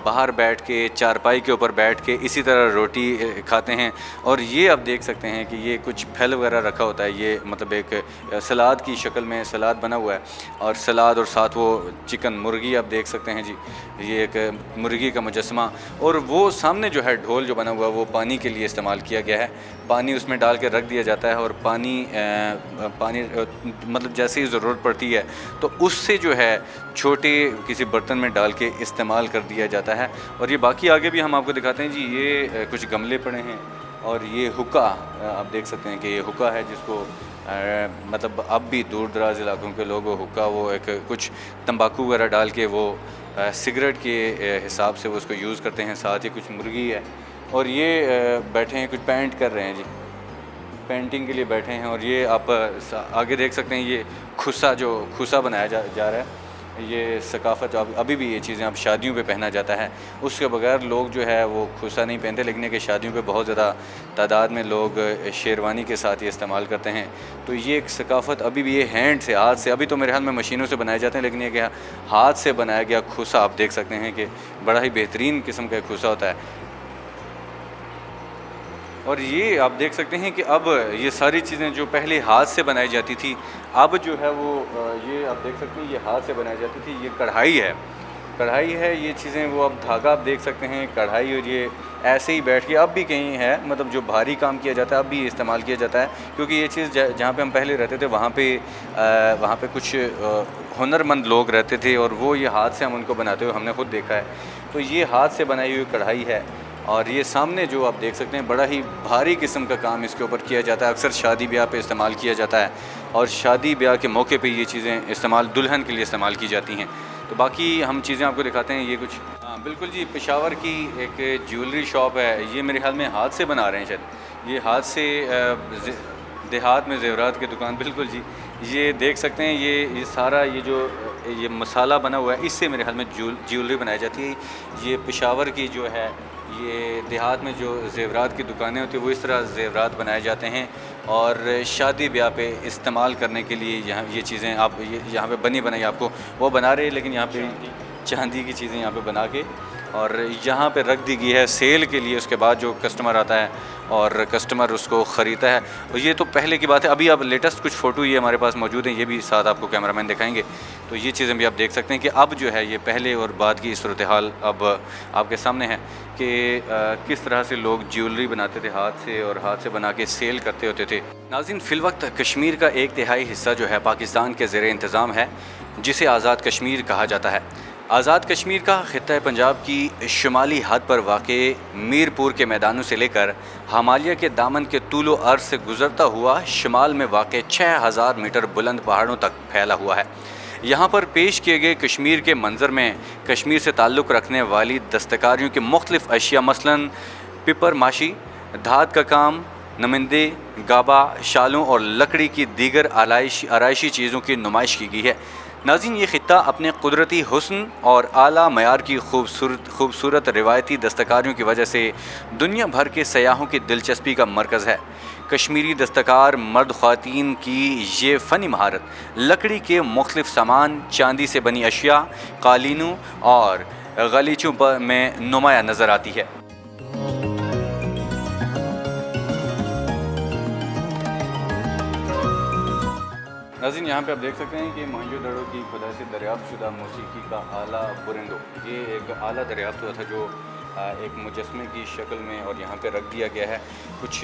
बाहर बैठ के चारपाई के ऊपर बैठ के इसी तरह रोटी खाते हैं। और ये आप देख सकते हैं कि ये कुछ फल वगैरह रखा होता है, ये मतलब एक सलाद की शक्ल में सलाद बना हुआ है, और सलाद और साथ वो चिकन मुर्गी आप देख सकते हैं जी, ये एक मुर्गी का मुजस्मा, और वो सामने जो है ढोल जो बना हुआ है वो पानी के लिए इस्तेमाल किया गया है। पानी उसमें डाल के रख दिया जाता है, और पानी मतलब जैसे ही ज़रूरत पड़ती है तो उससे जो है छोटे किसी बर्तन में डाल के इस्तेमाल कर दिया जाता है। और ये बाकी आगे भी हम आपको दिखाते हैं जी, ये कुछ गमले पड़े हैं, और ये हुक्का आप देख सकते हैं कि ये हुक्का है जिसको मतलब अब भी दूर दराज इलाकों के लोग हुक्का वो एक कुछ तंबाकू वगैरह डाल के वो सिगरेट के हिसाब से वो उसको यूज़ करते हैं। साथ ही कुछ मुर्गी है, और ये बैठे हैं कुछ पेंट कर रहे हैं जी, पेंटिंग के लिए बैठे हैं। और ये आप आगे देख सकते हैं ये खुसा बनाया जा रहा है। ये सकाफ़त अभी भी ये चीज़ें अब शादियों पे पहना जाता है, उसके बगैर लोग जो है वो खुसा नहीं पहनते, लेकिन ये कि शादियों पे बहुत ज़्यादा तादाद में लोग शेरवानी के साथ ये इस्तेमाल करते हैं। तो ये एक सकाफ़त अभी भी, ये हैंड से, हाथ से, अभी तो मेरे हाथ में मशीनों से बनाए जाते हैं, लेकिन ये क्या हाथ से बनाया गया खुसा आप देख सकते हैं कि बड़ा ही बेहतरीन किस्म का खुसा होता है। और ये आप देख सकते हैं कि अब ये सारी चीज़ें जो पहले हाथ से बनाई जाती थी, अब जो है वो ये आप देख सकते हैं ये हाथ से बनाई जाती थी। ये कढ़ाई है ये चीज़ें, वो अब धागा आप देख सकते हैं, कढ़ाई, और ये ऐसे ही बैठ के अब भी कहीं है, मतलब जो भारी काम किया जाता है अब भी इस्तेमाल किया जाता है। क्योंकि ये चीज़ जहाँ पे हम पहले रहते थे वहाँ पे कुछ हुनरमंद लोग रहते थे और वो ये हाथ से हम उनको बनाते हुए हमने खुद देखा है। तो ये हाथ से बनाई हुई कढ़ाई है। और ये सामने जो आप देख सकते हैं बड़ा ही भारी किस्म का काम इसके ऊपर किया जाता है। अक्सर शादी ब्याह पे इस्तेमाल किया जाता है और शादी ब्याह के मौके पे ये चीज़ें इस्तेमाल दुल्हन के लिए इस्तेमाल की जाती हैं। तो बाकी हम चीज़ें आपको दिखाते हैं। ये कुछ हाँ बिल्कुल जी, पेशावर की एक ज्वेलरी शॉप है। ये मेरे ख्याल में हाथ से बना रहे हैं शायद, ये हाथ से देहात में ज़ेवरात की दुकान, बिल्कुल जी। ये देख सकते हैं ये सारा ये मसाला बना हुआ है, इससे मेरे ख्याल में ज्वेलरी बनाई जाती है। ये पेशावर की जो है, ये देहात में जो ज़ेवरात की दुकानें होती हैं वो इस तरह ज़ेवरात बनाए जाते हैं और शादी ब्याह पे इस्तेमाल करने के लिए यहाँ ये चीज़ें आप यहाँ पे बनी बनाई आपको वो बना रहे हैं, लेकिन यहाँ पे चांदी की चीज़ें यहाँ पे बना के और यहाँ पे रख दी गई है सेल के लिए। उसके बाद जो कस्टमर आता है और कस्टमर उसको ख़रीदता है। और ये तो पहले की बात है। अभी आप लेटेस्ट कुछ फ़ोटो ये हमारे पास मौजूद हैं, ये भी साथ आपको कैमरामैन दिखाएंगे। तो ये चीज़ें भी आप देख सकते हैं कि अब जो है ये पहले और बाद की सूरत हाल अब आपके सामने है कि किस तरह से लोग ज्वेलरी बनाते थे हाथ से और हाथ से बना के सेल करते होते थे। नाज़रीन, फ़िलवक्त कश्मीर का 1/3 हिस्सा जो है पाकिस्तान के ज़ेर इंतज़ाम है, जिसे आज़ाद कश्मीर कहा जाता है। आज़ाद कश्मीर का खित्ता पंजाब की शुमाली हद पर वाक़े मीरपुर के मैदानों से लेकर हिमालय के दामन के तूलो अर्ज़ से गुज़रता हुआ शिमाल में वाक़े 6000 मीटर बुलंद पहाड़ों तक फैला हुआ है। यहाँ पर पेश किए गए कश्मीर के मंज़र में कश्मीर से ताल्लुक़ रखने वाली दस्तकारियों की मुख्तलिफ़ अशिया मसलन पिपर माशी, धात का काम, नमिंदे, गाबा, शालों और लकड़ी की दीगर आराइशी चीज़ों की नुमाइश की गई है। नाज़रीन, ये ख़ित्ता अपने कुदरती हुस्न और आला मयार की खूबसूरत रिवायती दस्तकारियों की वजह से दुनिया भर के सयाहों की दिलचस्पी का मरकज़ है। कश्मीरी दस्तकार मर्द ख़वातीन की ये फ़नी महारत लकड़ी के मुख्तलिफ़ सामान, चांदी से बनी अशिया, कालीनों और गलीचों पर में नुमाया नज़र आती है। नाज़रीन, यहाँ पे आप देख सकते हैं कि मोहनजोदड़ो की खुदा से दरियाफ्त शुदा मौसीकी का आला बुरेंदो, ये एक आला दरियाफ्त हुआ था जो एक मुजस्मे की शक्ल में और यहाँ पे रख दिया गया है। कुछ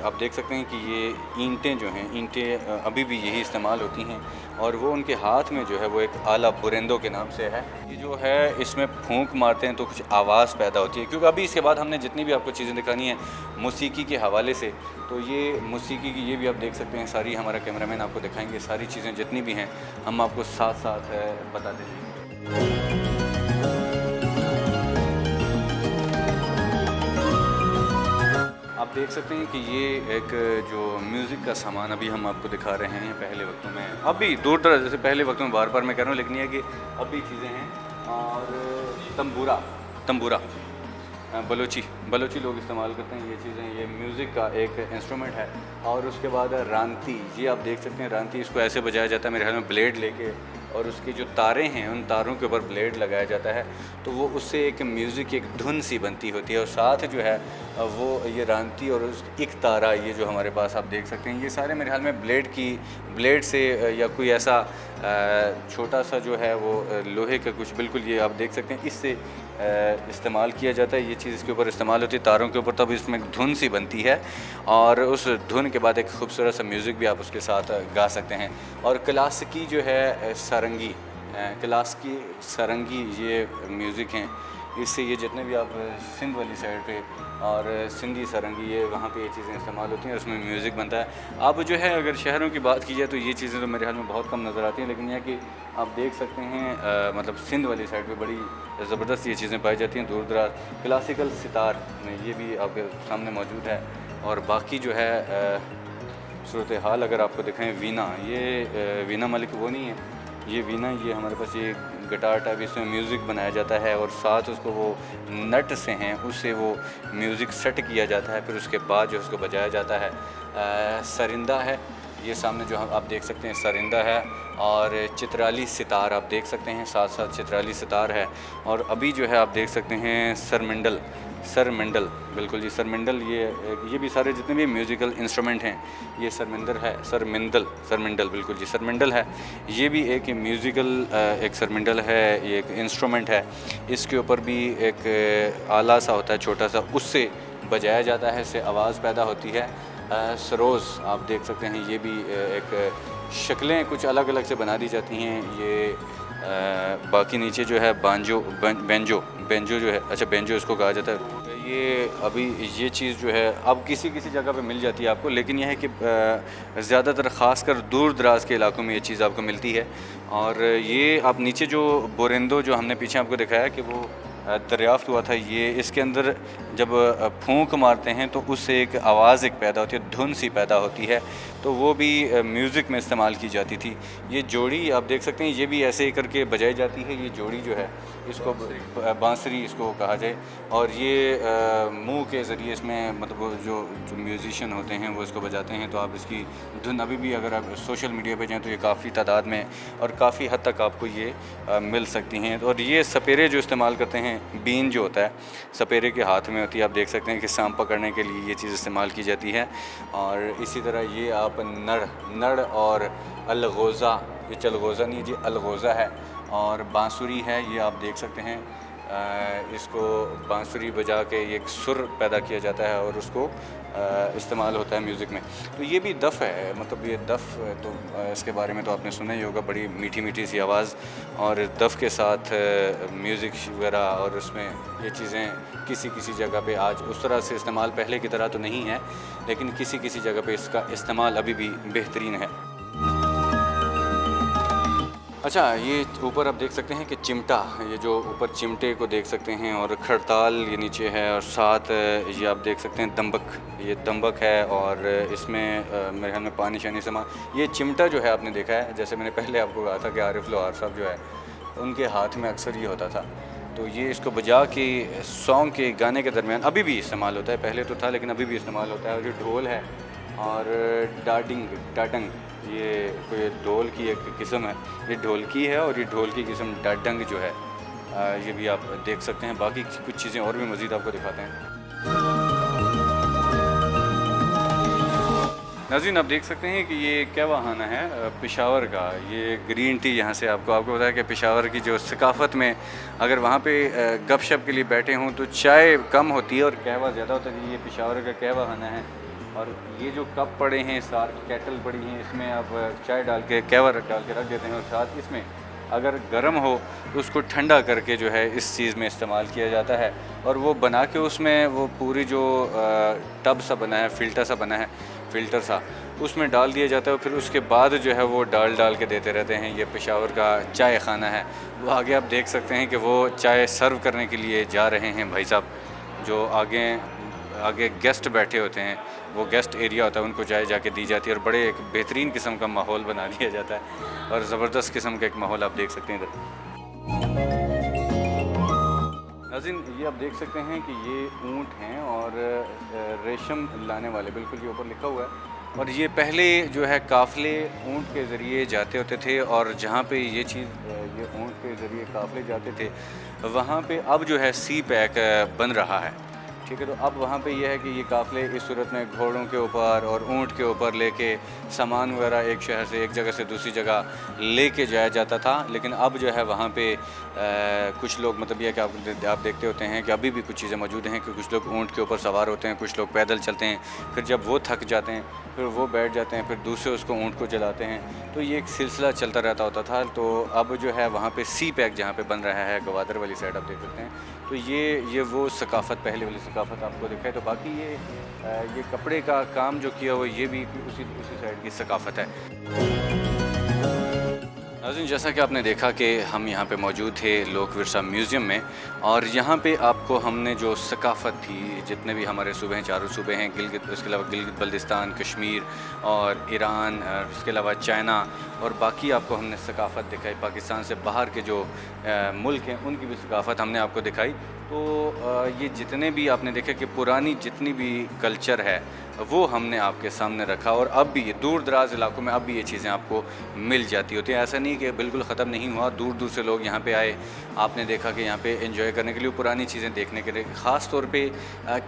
आप देख सकते हैं कि ये ईंटें जो हैं, ईंटें अभी भी यही इस्तेमाल होती हैं और वो उनके हाथ में जो है वो एक आला बुरेंदो के नाम से है। ये जो है इसमें फूंक मारते हैं तो कुछ आवाज़ पैदा होती है। क्योंकि अभी इसके बाद हमने जितनी भी आपको चीज़ें दिखानी है मौसीकी के हवाले से, तो ये मौसीकी की ये भी आप देख सकते हैं सारी, हमारा कैमरामैन आपको दिखाएंगे सारी चीज़ें जितनी भी हैं, हम आपको साथ साथ बताते जाएंगे। आप देख सकते हैं कि ये एक जो म्यूज़िक का सामान अभी हम आपको दिखा रहे हैं पहले वक्तों में, अभी दूर दराज जैसे पहले वक्तों में बार बार मैं कह रहा हूँ, लेकिन ये है कि अभी चीज़ें हैं। और तंबूरा बलोची लोग इस्तेमाल करते हैं ये चीज़ें। ये म्यूज़िक का एक इंस्ट्रूमेंट है। और उसके बाद है रांती, ये आप देख सकते हैं रांती, इसको ऐसे बजाया जाता है मेरे ख्याल में ब्लेड लेके, और उसकी जो तारें हैं उन तारों के ऊपर ब्लेड लगाया जाता है, तो वो उससे एक म्यूज़िक की एक धुन सी बनती होती है। और साथ जो है वो ये रांती और उस एक तारा, ये जो हमारे पास आप देख सकते हैं, ये सारे मेरे ख्याल में ब्लेड से या कोई ऐसा छोटा सा जो है वो लोहे का कुछ, बिल्कुल ये आप देख सकते हैं, इससे इस्तेमाल किया जाता है। ये चीज़ इसके ऊपर इस्तेमाल होती है तारों के ऊपर, तब इसमें धुन सी बनती है और उस धुन के बाद एक खूबसूरत सा म्यूज़िक भी आप उसके साथ गा सकते हैं। और क्लासिकी जो है क्लासिकी सारंगी ये म्यूज़िक हैं, इससे ये जितने भी आप सिंध वाली साइड पे और सिंधी सारंगी, ये वहाँ पे ये चीज़ें इस्तेमाल होती हैं, उसमें म्यूज़िक बनता है। अब जो है अगर शहरों की बात की जाए तो ये चीज़ें तो मेरे ख्याल में बहुत कम नज़र आती हैं, लेकिन यह कि आप देख सकते हैं मतलब सिंध वाली साइड पे बड़ी ज़बरदस्त ये चीज़ें पाई जाती हैं दूर दराज। क्लासिकल सितार में ये भी आपके सामने मौजूद है। और बाकी जो है सूरत हाल अगर आपको दिखाएँ, वीना, ये वीना मलिक वो नहीं है, ये वीना, ये हमारे पास ये गिटार टाइप, इसमें म्यूज़िक बनाया जाता है और साथ उसको वो नट से हैं उससे वो म्यूज़िक सेट किया जाता है, फिर उसके बाद जो उसको बजाया जाता है। सरिंदा है ये सामने जो आप देख सकते हैं, सरिंदा है। और चित्राली सितार आप देख सकते हैं, साथ साथ चित्राली सितार है। और अभी जो है आप देख सकते हैं सरमिंडल, सरमिंडल, बिल्कुल जी सरमिंडल, ये भी सारे जितने भी म्यूज़िकल इंस्ट्रूमेंट हैं ये सरमिंडल बिल्कुल जी सरमिंडल है। ये भी एक म्यूज़िकल एक सरमिंडल है, ये एक इंस्ट्रूमेंट है। इसके ऊपर भी एक आला सा होता है छोटा सा, उससे बजाया जाता है, इससे आवाज़ पैदा होती है। सरोज़ आप देख सकते हैं, ये भी एक शक्लें कुछ अलग अलग से बना दी जाती हैं। ये बाकी नीचे जो है बेंजो जो है, अच्छा बेंजो इसको कहा जाता है। ये अभी ये चीज़ जो है अब किसी किसी जगह पे मिल जाती है आपको, लेकिन यह है कि ज़्यादातर ख़ासकर दूर दराज के इलाकों में ये चीज़ आपको मिलती है। और ये आप नीचे जो बोरेंदो जो हमने पीछे आपको दिखाया कि वो दरियाफ़्त हुआ था, ये इसके अंदर जब फूंक मारते हैं तो उससे एक आवाज़ एक पैदा होती है, धुन सी पैदा होती है, तो वो भी म्यूज़िक में इस्तेमाल की जाती थी। ये जोड़ी आप देख सकते हैं, ये भी ऐसे ही करके बजाई जाती है। ये जोड़ी जो है इसको बांसुरी इसको कहा जाए, और ये मुंह के ज़रिए इसमें मतलब जो म्यूज़िशियन होते हैं वो इसको बजाते हैं। तो आप इसकी धुन अभी भी अगर आप सोशल मीडिया पे जाएँ तो ये काफ़ी तादाद में और काफ़ी हद तक आपको ये मिल सकती हैं। और ये सपेरे जो इस्तेमाल करते हैं, बीन जो होता है सपेरे के हाथ में होती है, आप देख सकते हैं कि सांप पकड़ने के लिए ये चीज़ इस्तेमाल की जाती है। और इसी तरह ये आप नड़ और अलगोज़ा, ये चलगोज़ा नहीं जी अलगोज़ा है, और बांसुरी है, ये आप देख सकते हैं। इसको बांसुरी बजा के एक सुर पैदा किया जाता है और उसको इस्तेमाल होता है म्यूज़िक में। तो ये भी दफ़ है, मतलब ये दफ़ तो इसके बारे में तो आपने सुना ही होगा, बड़ी मीठी मीठी सी आवाज़ और दफ़ के साथ म्यूज़िक वगैरह, और उसमें ये चीज़ें किसी किसी जगह पे आज उस तरह से इस्तेमाल पहले की तरह तो नहीं है, लेकिन किसी किसी जगह पे इसका इस्तेमाल अभी भी बेहतरीन है। अच्छा, ये ऊपर आप देख सकते हैं कि चिमटा, ये जो ऊपर चिमटे को देख सकते हैं, और खड़ताल ये नीचे है, और साथ ये आप देख सकते हैं दम्बक, ये दम्बक है, और इसमें मेरे ख्याल में पानी शानी समा। ये चिमटा जो है आपने देखा है, जैसे मैंने पहले आपको कहा था कि आरिफ लोहार साहब जो है उनके हाथ में अक्सर ये होता था, तो ये इसको बजा के सॉन्ग के गाने के दरमियान अभी भी इस्तेमाल होता है, पहले तो था लेकिन अभी भी इस्तेमाल होता है। और ये ढोल है, और डाडंग, ये कोई ढोल की एक किस्म है, ये ढोलकी है, और ये ढोल की किस्म डाडंग जो है ये भी आप देख सकते हैं। बाकी कुछ चीज़ें और भी मज़ीद आपको दिखाते हैं। नाज़रीन, आप देख सकते हैं कि ये क्या बहाना है पेशावर का, ये ग्रीन टी। यहाँ से आपको बताया कि पेशावर की जो सकाफ़त में अगर वहाँ पे गपशप के लिए बैठे हों तो चाय कम होती है और कहवा ज़्यादा होता है। ये पेशावर का कहवा खाना है, और ये जो कप पड़े हैं, सार केटल पड़ी हैं, इसमें आप चाय डाल के कहवा डाल के रख देते हैं, और साथ इसमें अगर गर्म हो तो उसको ठंडा करके जो है इस चीज़ में इस्तेमाल किया जाता है। और वो बना के उसमें वो पूरी जो टब सा बना है, फ़िल्टर सा उसमें डाल दिया जाता है, और फिर उसके बाद जो है वो डाल के देते रहते हैं। ये पेशावर का चाय खाना है। वो आगे आप देख सकते हैं कि वो चाय सर्व करने के लिए जा रहे हैं भाई साहब, जो आगे गेस्ट बैठे होते हैं, वो गेस्ट एरिया होता है, उनको चाय जाके दी जाती है, और बड़े एक बेहतरीन किस्म का माहौल बना दिया जाता है, और ज़बरदस्त किस्म का एक माहौल आप देख सकते हैं इधर। नाज़रीन, ये आप देख सकते हैं कि ये ऊँट हैं, और रेशम लाने वाले, बिल्कुल ये ऊपर लिखा हुआ है। और ये पहले जो है काफ़िले ऊँट के ज़रिए जाते होते थे, और जहाँ पे ये ऊँट के ज़रिए काफ़िले जाते थे, वहाँ पे अब जो है सी पैक बन रहा है, ठीक है। तो अब वहाँ पे ये है कि ये काफ़िले इस सूरत में घोड़ों के ऊपर और ऊँट के ऊपर लेके सामान वगैरह एक शहर से एक जगह से दूसरी जगह लेके जाया जाता था। लेकिन अब जो है वहाँ पे कुछ लोग, मतलब ये है कि आप देखते होते हैं कि अभी भी कुछ चीज़ें मौजूद हैं कि कुछ लोग ऊँट के ऊपर सवार होते हैं, कुछ लोग पैदल चलते हैं, फिर जब वो थक जाते हैं फिर वो बैठ जाते हैं, फिर दूसरे उसको ऊँट को चलाते हैं। तो ये एक सिलसिला चलता रहता होता था। तो अब जो है वहाँ पे सी पैक जहाँ पे बन रहा है, गवादर वाली साइड आप देख सकते हैं, तो ये वो सकाफ़त, पहले वाली सकाफ़त आपको दिखाई। तो बाकी ये कपड़े का काम जो किया हुआ, ये भी उसी साइड की सकाफ़त है। नाज़रीन, जैसा कि आपने देखा कि हम यहाँ पे मौजूद थे लोक विरसा म्यूज़ियम में, और यहाँ पे आपको हमने जो सकाफ़त थी, जितने भी हमारे सूबे हैं, चारों सूबे हैं, उसके अलावा गिलगित बल्तिस्तान, कश्मीर और ईरान, और उसके अलावा चाइना, और बाकी आपको हमने सकाफ़त दिखाई, पाकिस्तान से बाहर के जो मुल्क हैं उनकी भी सकाफ़त हमने आपको दिखाई। तो ये जितने भी आपने देखा कि पुरानी जितनी भी कल्चर है वो हमने आपके सामने रखा। और अब भी दूर दराज इलाकों में अब भी ये चीज़ें आपको मिल जाती होती हैं, ऐसा नहीं कि बिल्कुल ख़त्म नहीं हुआ। दूर दूर से लोग यहाँ पे आए, आपने देखा कि यहाँ पे एंजॉय करने के लिए, पुरानी चीज़ें देखने के लिए। ख़ास तौर पे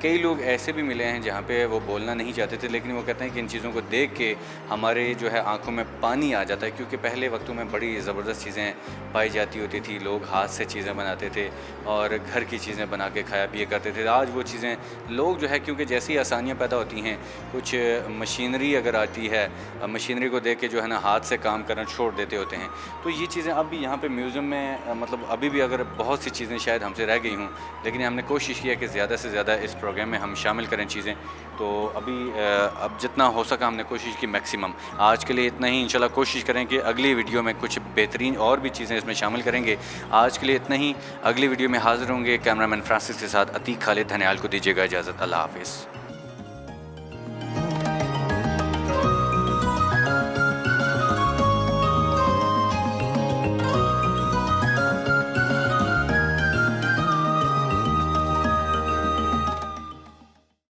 कई लोग ऐसे भी मिले हैं जहाँ पे वो बोलना नहीं चाहते थे, लेकिन वो कहते हैं कि इन चीज़ों को देख के हमारे जो है आँखों में पानी आ जाता है, क्योंकि पहले वक्तों में बड़ी ज़बरदस्त चीज़ें पाई जाती होती थी। लोग हाथ से चीज़ें बनाते थे और घर की चीज़ें बना के खाया पिया करते थे। आज वो चीज़ें लोग जो है, क्योंकि जैसी आसानियाँ पैदा होती हैं, कुछ मशीनरी अगर आती है, मशीनरी को देख के जो है ना हाथ से काम करना छोड़ देते होते हैं। तो ये चीज़ें अब भी यहाँ पे म्यूज़ियम में मतलब अभी भी अगर बहुत सी चीज़ें शायद हमसे रह गई हूँ, लेकिन हमने कोशिश की है कि ज़्यादा से ज़्यादा इस प्रोग्राम में हम शामिल करें चीज़ें। तो अभी अब जितना हो सका हमने कोशिश की मैक्सिमम। आज के लिए इतना ही, इंशाल्लाह कोशिश करें कि अगली वीडियो में कुछ बेहतरीन और भी चीज़ें इसमें शामिल करेंगे। आज के लिए इतना ही, अगली वीडियो में हाज़िर होंगे। कैमरामैन फ्रांसिस के साथ अतीक खालिद धनियाल को दीजिएगा इजाज़त। अल्लाह हाफ़िज़।